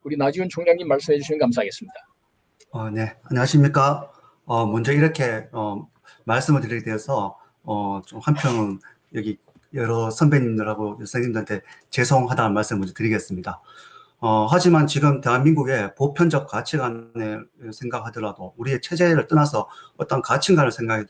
우리 나지훈 총장님 말씀해 주시면 감사하겠습니다. 네, 안녕하십니까. 먼저 이렇게 말씀을 드리게 되어서 좀 한편 여기 여러 선배님들하고 선생님들한테 죄송하다는 말씀을 먼저 드리겠습니다. 하지만 지금 대한민국의 보편적 가치관을 생각하더라도 우리의 체제를 떠나서 어떤 가치관을 생각을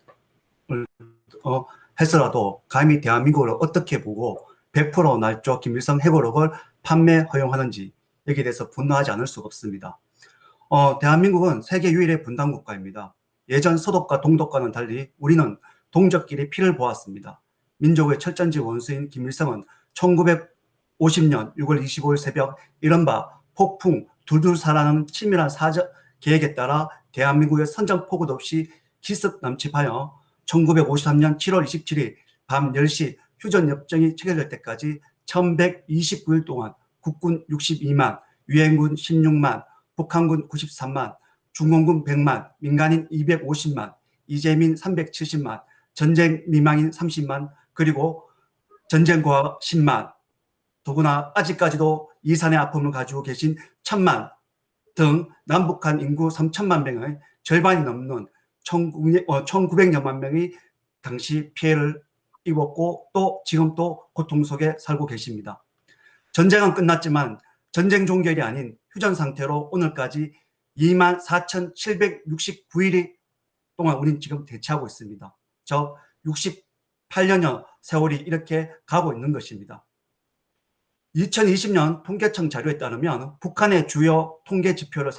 해서라도 감히 대한민국을 어떻게 보고 100% 날조 김일성 해고록을 판매 허용하는지 여기에 대해서 분노하지 않을 수가 없습니다. 대한민국은 세계 유일의 분단 국가입니다. 예전 서독과 동독과는 달리 우리는 동족끼리 피를 보았습니다. 민족의 철전지 원수인 김일성은 1950년 6월 25일 새벽 이른바 폭풍 둘둘사라는 치밀한 사전 계획에 따라 대한민국의 선전포고도 없이 기습 남침하여 1953년 7월 27일 밤 10시 휴전협정이 체결될 때까지 1129일 동안 국군 62만, 유엔군 16만, 북한군 93만, 중공군 100만, 민간인 250만, 이재민 370만, 전쟁 미망인 30만, 그리고 전쟁과 10만, 더구나 아직까지도 이산의 아픔을 가지고 계신 1000만 등 남북한 인구 3천만 명의 절반이 넘는 1900여만 명이 당시 피해를 입었고 또 지금 또 고통 속에 살고 계십니다. 전쟁은 끝났지만 전쟁 종결이 아닌 휴전 상태로 오늘까지 24,769일이 동안 우리는 지금 대치하고 있습니다. 저 68년여 세월이 이렇게 가고 있는 것입니다. 2020년 통계청 자료에 따르면 북한의 주요 통계 지표를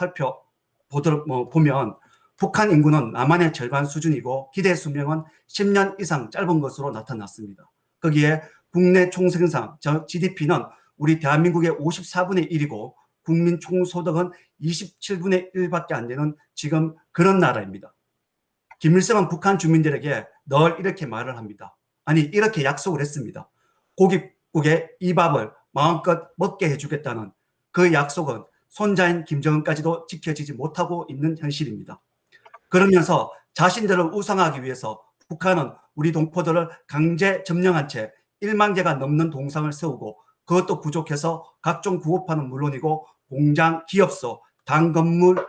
보면 북한 인구는 남한의 절반 수준이고 기대 수명은 10년 이상 짧은 것으로 나타났습니다. 거기에 국내 총생산, 즉 GDP는 우리 대한민국의 54분의 1이고 국민 총소득은 27분의 1밖에 안 되는 지금 그런 나라입니다. 김일성은 북한 주민들에게 늘 이렇게 말을 합니다. 아니 이렇게 약속을 했습니다. 고깃국에 이 밥을 마음껏 먹게 해주겠다는 그 약속은 손자인 김정은까지도 지켜지지 못하고 있는 현실입니다. 그러면서 자신들을 우상하기 위해서 북한은 우리 동포들을 강제 점령한 채 1만 개가 넘는 동상을 세우고 그것도 부족해서 각종 구호판은 물론이고 공장, 기업소, 당 건물,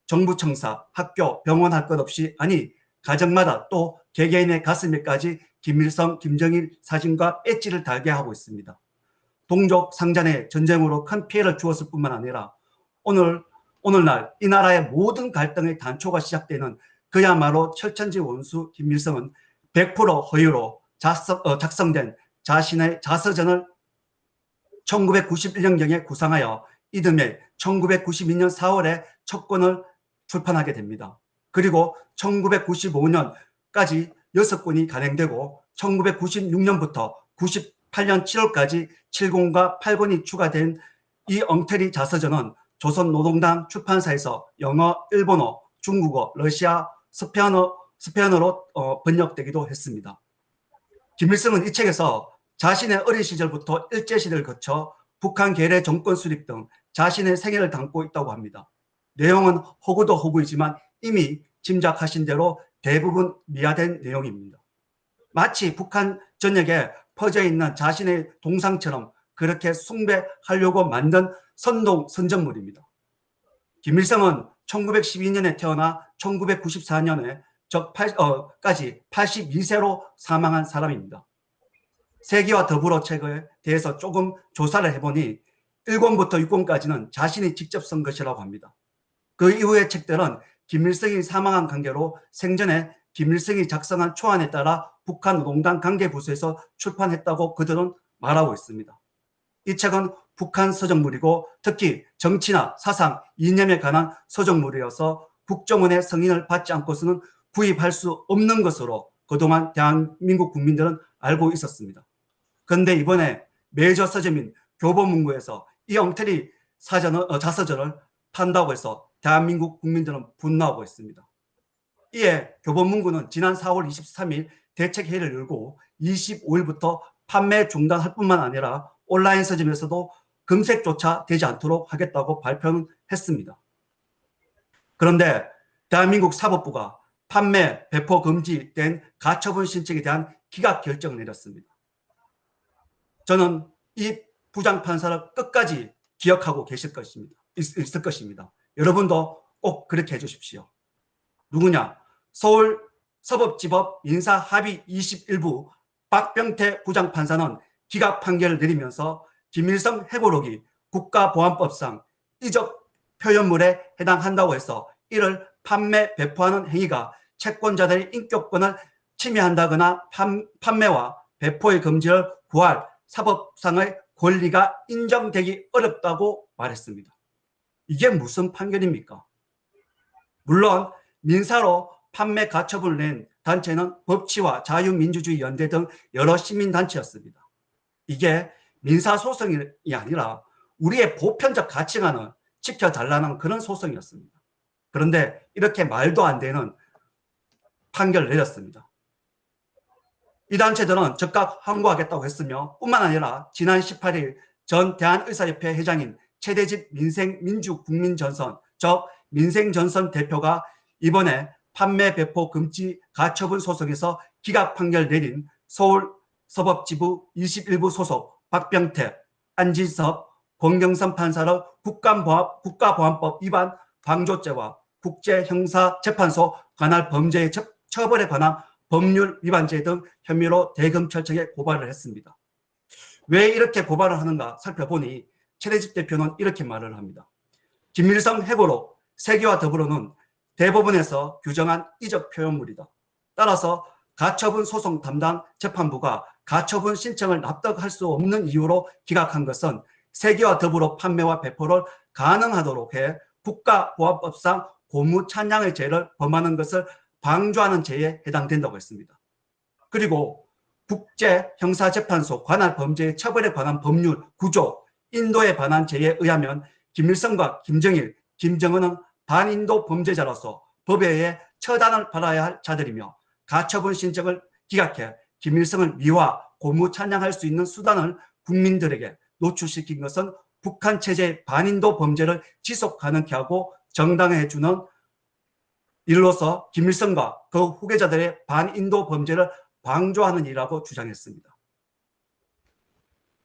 정부청사, 학교, 병원 할 것 없이 아니 가정마다 또 개개인의 가슴에까지 김일성, 김정일 사진과 배지를 달게 하고 있습니다. 동족 상잔의 전쟁으로 큰 피해를 주었을 뿐만 아니라 오늘날 이 나라의 모든 갈등의 단초가 시작되는 그야말로 철천지 원수 김일성은 100% 허위로 작성된 자신의 자서전을 1991년경에 구상하여 이듬해 1992년 4월에 첫 권을 출판하게 됩니다. 그리고 1995년까지 6권이 간행되고 1996년부터 98년 7월까지 7권과 8권이 추가된 이 엉터리 자서전은 조선노동당 출판사에서 영어, 일본어, 중국어, 러시아, 스페인어로 번역되기도 했습니다. 김일성은 이 책에서 자신의 어린 시절부터 일제시대를 거쳐 북한 괴뢰 정권 수립 등 자신의 생애를 담고 있다고 합니다. 내용은 허구도 허구이지만 이미 짐작하신 대로 대부분 미화된 내용입니다. 마치 북한 전역에 퍼져 있는 자신의 동상처럼 그렇게 숭배하려고 만든 선전물입니다. 김일성은 1912년에 태어나 1994년에 까지 82세로 사망한 사람입니다. 세기와 더불어 책에 대해서 조금 조사를 해보니 1권부터 6권까지는 자신이 직접 쓴 것이라고 합니다. 그 이후의 책들은 김일성이 사망한 관계로 생전에 김일성이 작성한 초안에 따라 북한 노동당 관계부서에서 출판했다고 그들은 말하고 있습니다. 이 책은 북한 서적물이고 특히 정치나 사상, 이념에 관한 서적물이어서 국정원의 승인을 받지 않고서는 구입할 수 없는 것으로 그동안 대한민국 국민들은 알고 있었습니다. 그런데 이번에 메이저 서점인 교보문고에서 이 엉터리 자서전을 판다고 해서 대한민국 국민들은 분노하고 있습니다. 이에 교보문고는 지난 4월 23일 대책회의를 열고 25일부터 판매 중단할 뿐만 아니라 온라인 서점에서도 검색조차 되지 않도록 하겠다고 발표는 했습니다. 그런데 대한민국 사법부가 판매, 배포 금지된 가처분 신청에 대한 기각 결정을 내렸습니다. 저는 이 부장판사를 끝까지 기억하고 계실 것입니다. 있을 것입니다. 여러분도 꼭 그렇게 해주십시오. 누구냐? 서울 서법지법 민사합의 21부 박병태 부장판사는 기각 판결을 내리면서 김일성 해고록이 국가보안법상 이적 표현물에 해당한다고 해서 이를 판매, 배포하는 행위가 채권자들의 인격권을 침해한다거나 판매와 배포의 금지를 구할 사법상의 권리가 인정되기 어렵다고 말했습니다. 이게 무슨 판결입니까? 물론 민사로 판매 가처분을 낸 단체는 법치와 자유민주주의 연대 등 여러 시민단체였습니다. 이게 민사소송이 아니라 우리의 보편적 가치관을 지켜달라는 그런 소송이었습니다. 그런데 이렇게 말도 안 되는 판결을 내렸습니다. 이 단체들은 즉각 항고하겠다고 했으며 뿐만 아니라 지난 18일 전 대한의사협회 회장인 최대집 민생민주국민전선 즉 민생전선 대표가 이번에 판매 배포 금지 가처분 소송에서 기각 판결 내린 서울 서법지부 21부 소속 박병태, 안진섭, 권경선 판사를 국가보안법 위반 방조죄와 국제형사재판소 관할 범죄의 처벌에 관한 법률 위반죄 등 혐의로 대검찰청에 고발을 했습니다. 왜 이렇게 고발을 하는가 살펴보니 최대집 대표는 이렇게 말을 합니다. 김일성 해고록 세계와 더불어는 대법원에서 규정한 이적 표현물이다. 따라서 가처분 소송 담당 재판부가 가처분 신청을 납득할 수 없는 이유로 기각한 것은 세계와 더불어 판매와 배포를 가능하도록 해 국가보안법상 고무찬양의 죄를 범하는 것을 방조하는 죄에 해당된다고 했습니다. 그리고 국제형사재판소 관할 범죄의 처벌에 관한 법률 구조 인도에 관한 죄에 의하면 김일성과 김정일, 김정은은 반인도 범죄자로서 법에 의해 처단을 받아야 할 자들이며 가처분 신청을 기각해 김일성을 미화, 고무찬양할 수 있는 수단을 국민들에게 노출시킨 것은 북한 체제의 반인도 범죄를 지속 가능케 하고 정당화해주는 일로서 김일성과 그 후계자들의 반인도 범죄를 방조하는 일이라고 주장했습니다.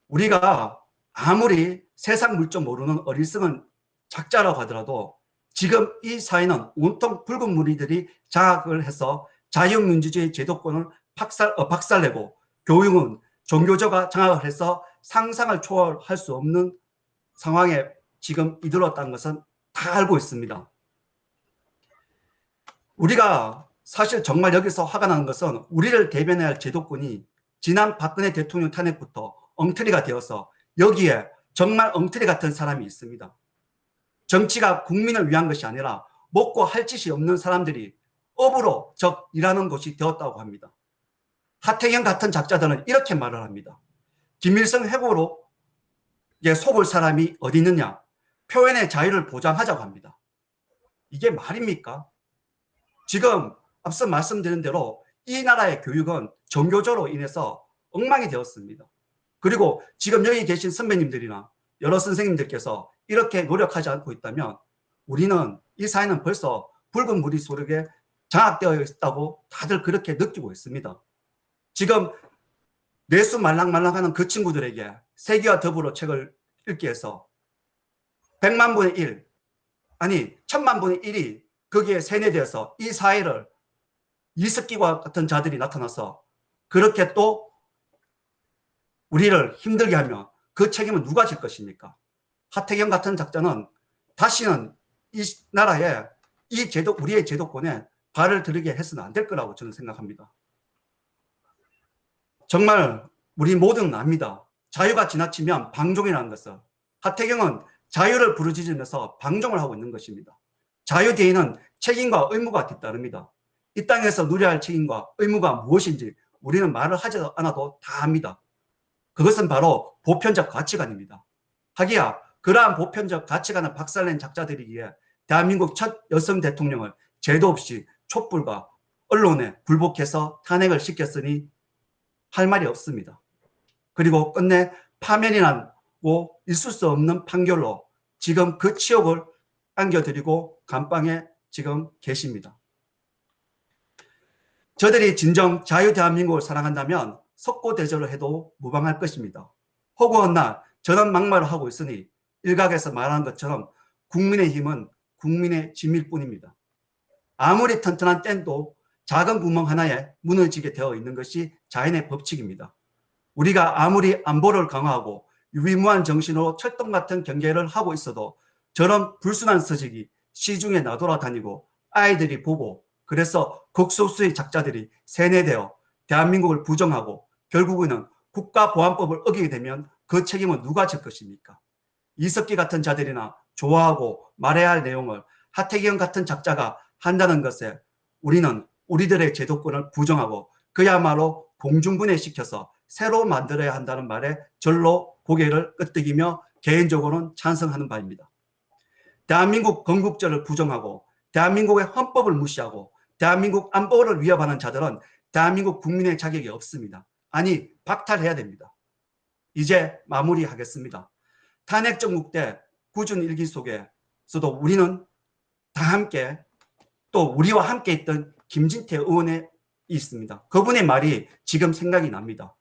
우리가 아무리 세상 물정 모르는 어리석은 작자라고 하더라도 지금 이 사회는 온통 붉은 무리들이 장악을 해서 자유민주주의 제도권을 박살내고 교육은 종교조가 장악을 해서 상상을 초월할 수 없는 상황에 지금 이르렀다는 것은 다 알고 있습니다. 우리가 사실 정말 여기서 화가 나는 것은 우리를 대변해야 할 제도권이 지난 박근혜 대통령 탄핵부터 엉터리가 되어서 여기에 정말 엉터리 같은 사람이 있습니다. 정치가 국민을 위한 것이 아니라 먹고 할 짓이 없는 사람들이 업으로 일하는 것이 되었다고 합니다. 하태경 같은 작자들은 이렇게 말을 합니다. 김일성 해고로 속을 사람이 어디 있느냐. 표현의 자유를 보장하자고 합니다. 이게 말입니까? 지금 앞서 말씀드린 대로 이 나라의 교육은 종교조로 인해서 엉망이 되었습니다. 그리고 지금 여기 계신 선배님들이나 여러 선생님들께서 이렇게 노력하지 않고 있다면 우리는 이 사회는 벌써 붉은 무리 속에 장악되어 있다고 다들 그렇게 느끼고 있습니다. 지금 내수 말랑말랑하는 그 친구들에게 세계와 더불어 책을 읽게 해서 100만 분의 1 아니 1000만 분의 1이 거기에 세뇌되어서 이 사회를 이습기와 같은 자들이 나타나서 그렇게 또 우리를 힘들게 하면 그 책임은 누가 질 것입니까? 하태경 같은 작자는 다시는 이 나라에 우리의 제도권에 발을 들이게 해서는 안 될 거라고 저는 생각합니다. 정말 우리 모두는 압니다. 자유가 지나치면 방종이라는 것을. 하태경은 자유를 부르짖으면서 방종을 하고 있는 것입니다. 자유 뒤에는 책임과 의무가 뒤따릅니다. 이 땅에서 누려야 할 책임과 의무가 무엇인지 우리는 말을 하지 않아도 다 압니다. 그것은 바로 보편적 가치관입니다. 하기야 그러한 보편적 가치관을 박살낸 작자들이기에 대한민국 첫 여성 대통령을 죄도 없이 촛불과 언론에 굴복해서 탄핵을 시켰으니 할 말이 없습니다. 그리고 끝내 파면이라고 있을 수 없는 판결로 지금 그 치욕을 안겨드리고 감방에 지금 계십니다. 저들이 진정 자유 대한민국을 사랑한다면 석고대절을 해도 무방할 것입니다. 허구한 날 저는 막말을 하고 있으니 일각에서 말하는 것처럼 국민의힘은 국민의 짐일 뿐입니다. 아무리 튼튼한 댐도 작은 구멍 하나에 무너지게 되어 있는 것이 자연의 법칙입니다. 우리가 아무리 안보를 강화하고 유비무한 정신으로 철동 같은 경계를 하고 있어도 저런 불순한 서적이 시중에 나돌아다니고 아이들이 보고 그래서 극소수의 작자들이 세뇌되어 대한민국을 부정하고 결국에는 국가보안법을 어기게 되면 그 책임은 누가 질 것입니까? 이석기 같은 자들이나 좋아하고 말해야 할 내용을 하태경 같은 작자가 한다는 것에 우리는 우리들의 제도권을 부정하고 그야말로 공중분해시켜서 새로 만들어야 한다는 말에 절로 고개를 끄덕이며 개인적으로는 찬성하는 바입니다. 대한민국 건국절을 부정하고 대한민국의 헌법을 무시하고 대한민국 안보를 위협하는 자들은 대한민국 국민의 자격이 없습니다. 아니, 박탈해야 됩니다. 이제 마무리하겠습니다. 탄핵 정국 때 꾸준 일기 속에서도 우리는 다 함께 또 우리와 함께 있던 김진태 의원이 있습니다. 그분의 말이 지금 생각이 납니다.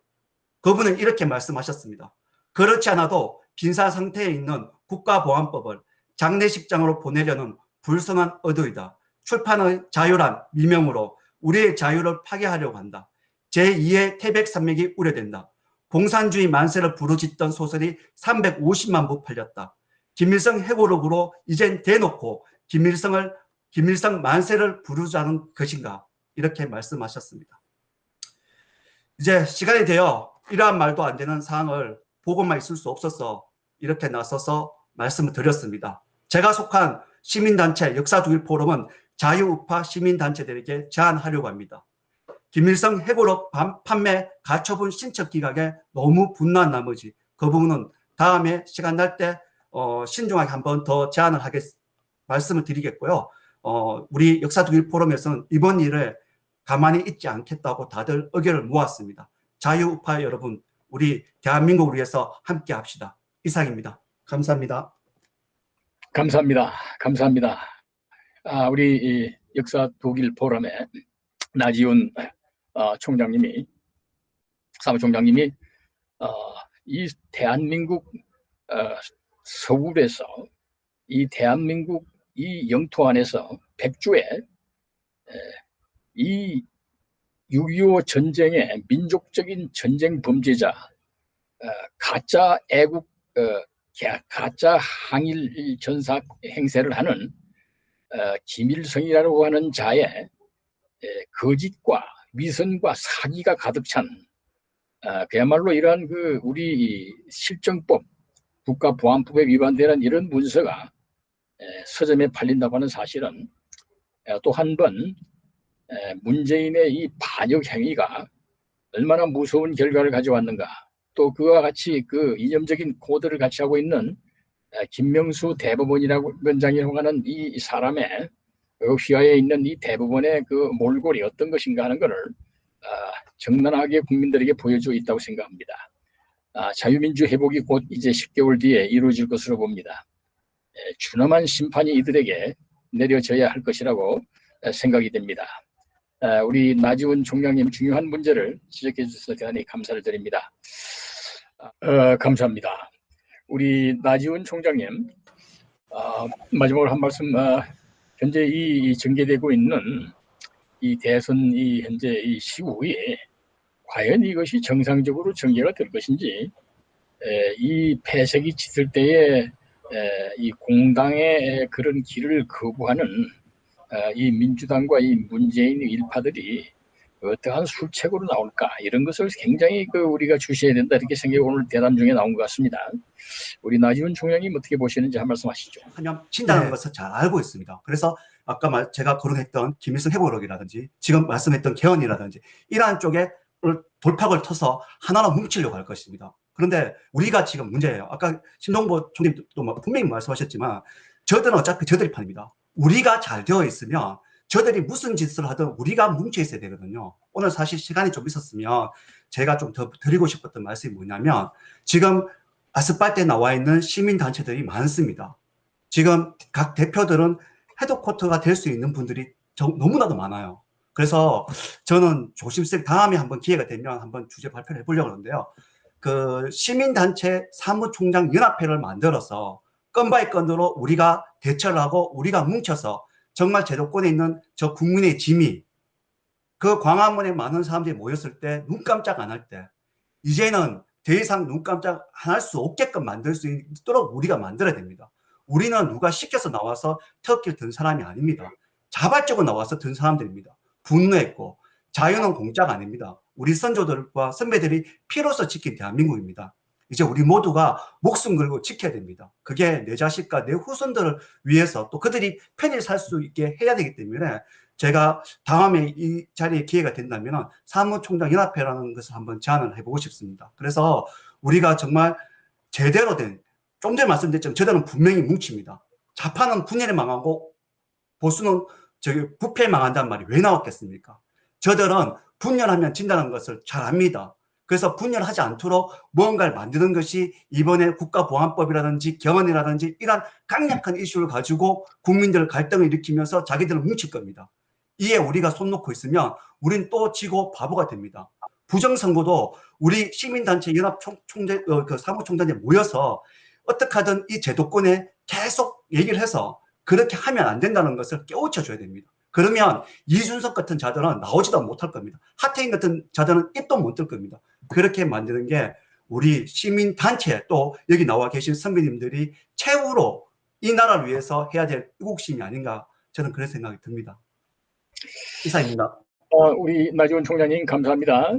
그분은 이렇게 말씀하셨습니다. 그렇지 않아도 빈사 상태에 있는 국가보안법을 장례식장으로 보내려는 불성한 의도이다. 출판의 자유란 미명으로 우리의 자유를 파괴하려고 한다. 제2의 태백산맥이 우려된다. 공산주의 만세를 부르짖던 소설이 350만 부 팔렸다. 김일성 해고록으로 이젠 대놓고 김일성 만세를 부르자는 것인가? 이렇게 말씀하셨습니다. 이제 시간이 되어 이러한 말도 안 되는 사항을 보고만 있을 수 없어서 이렇게 나서서 말씀을 드렸습니다. 제가 속한 시민단체 역사두일포럼은 자유우파 시민단체들에게 제안하려고 합니다. 김일성 해고록 판매 가처분 신청 기각에 너무 분노한 나머지 그 부분은 다음에 시간 날 때 신중하게 한번 더 제안을 말씀을 드리겠고요. 우리 역사두일포럼에서는 이번 일을 가만히 있지 않겠다고 다들 의견을 모았습니다. 자유우파 여러분, 우리 대한민국을 위해서 함께 합시다. 이상입니다. 감사합니다. 감사합니다. 감사합니다. 우리 역사두일포럼의 나지훈 총장님이 사무총장님이 이 대한민국 서울에서 이 대한민국 이 영토 안에서 백주에 이 6.25 전쟁의 민족적인 전쟁 범죄자 가짜 애국 가짜 항일 전사 행세를 하는 김일성이라고 하는 자의 거짓과 위선과 사기가 가득 찬 그야말로 이러한 우리 실정법 국가보안법에 위반되는 이런 문서가 서점에 팔린다고 하는 사실은 또 한 번 문재인의 이 반역 행위가 얼마나 무서운 결과를 가져왔는가, 또 그와 같이 그 이념적인 코드를 같이 하고 있는 김명수 원장이라고 하는 이 사람의 휘하에 있는 이 대법원의 그 몰골이 어떤 것인가 하는 것을 적나라하게 국민들에게 보여주고 있다고 생각합니다. 자유민주 회복이 곧 이제 10개월 뒤에 이루어질 것으로 봅니다. 준엄한 심판이 이들에게 내려져야 할 것이라고 생각이 됩니다. 우리 나지훈 총장님 중요한 문제를 지적해 주셔서 대단히 감사를 드립니다. 감사합니다. 우리 나지훈 총장님, 마지막으로 한 말씀, 현재 이 전개되고 있는 이 대선 현재 이 시국이 과연 이것이 정상적으로 전개가 될 것인지, 이 폐색이 짙을 때에 이 공당의 그런 길을 거부하는 이 민주당과 이 문재인 일파들이 어떠한 술책으로 나올까, 이런 것을 굉장히 우리가 주시해야 된다, 이렇게 생각이 오늘 대담 중에 나온 것 같습니다. 우리 나지훈 총장님 어떻게 보시는지 한 말씀 하시죠. 친다는 것을 잘 알고 있습니다. 그래서 아까 제가 거론했던 김일성 해고록이라든지 지금 말씀했던 개헌이라든지 이러한 쪽에 돌파구를 터서 하나로 뭉치려고 할 것입니다. 그런데 우리가 지금 문제예요. 아까 신동보 총리도 분명히 말씀하셨지만 저들은 어차피 저들이 판입니다. 우리가 잘 되어 있으면 저들이 무슨 짓을 하든 우리가 뭉쳐 있어야 되거든요. 오늘 사실 시간이 좀 있었으면 제가 좀 더 드리고 싶었던 말씀이 뭐냐면, 지금 아스팔트에 나와 있는 시민단체들이 많습니다. 지금 각 대표들은 헤드쿼터가 될 수 있는 분들이 너무나도 많아요. 그래서 저는 조심스레 다음에 한번 기회가 되면 한번 주제 발표를 해보려고 하는데요. 그 시민단체 사무총장 연합회를 만들어서 건 바이 건으로 우리가 대처를 하고 우리가 뭉쳐서 정말 제도권에 있는 저 국민의 짐이 그 광화문에 많은 사람들이 모였을 때 눈 깜짝 안 할 때 이제는 더 이상 눈 깜짝 안 할 수 없게끔 만들 수 있도록 우리가 만들어야 됩니다. 우리는 누가 시켜서 나와서 태극기를 든 사람이 아닙니다. 자발적으로 나와서 든 사람들입니다. 분노했고 자유는 공짜가 아닙니다. 우리 선조들과 선배들이 피로써 지킨 대한민국입니다. 이제 우리 모두가 목숨 걸고 지켜야 됩니다. 그게 내 자식과 내 후손들을 위해서 또 그들이 편히 살 수 있게 해야 되기 때문에 제가 다음에 이 자리에 기회가 된다면 사무총장 연합회라는 것을 한번 제안을 해보고 싶습니다. 그래서 우리가 정말 제대로 된, 좀 전에 말씀드렸지만 저들은 분명히 뭉칩니다. 좌파는 분열에 망하고 보수는 부패에 망한다는 말이 왜 나왔겠습니까? 저들은 분열하면 진다는 것을 잘 압니다. 그래서 분열하지 않도록 무언가를 만드는 것이 이번에 국가보안법이라든지 경언이라든지 이런 강력한 이슈를 가지고 국민들 갈등을 일으키면서 자기들을 뭉칠 겁니다. 이에 우리가 손 놓고 있으면 우린 또 지고 바보가 됩니다. 부정선거도 우리 시민단체 연합 사무총장에 모여서 어떻게 하든 이 제도권에 계속 얘기를 해서 그렇게 하면 안 된다는 것을 깨우쳐줘야 됩니다. 그러면 이준석 같은 자들은 나오지도 못할 겁니다. 하태인 같은 자들은 입도 못 뜰 겁니다. 그렇게 만드는 게 우리 시민단체 또 여기 나와 계신 선배님들이 최후로 이 나라를 위해서 해야 될 애국심이 아닌가 저는 그런 생각이 듭니다. 이상입니다. 우리 나지원 총장님 감사합니다.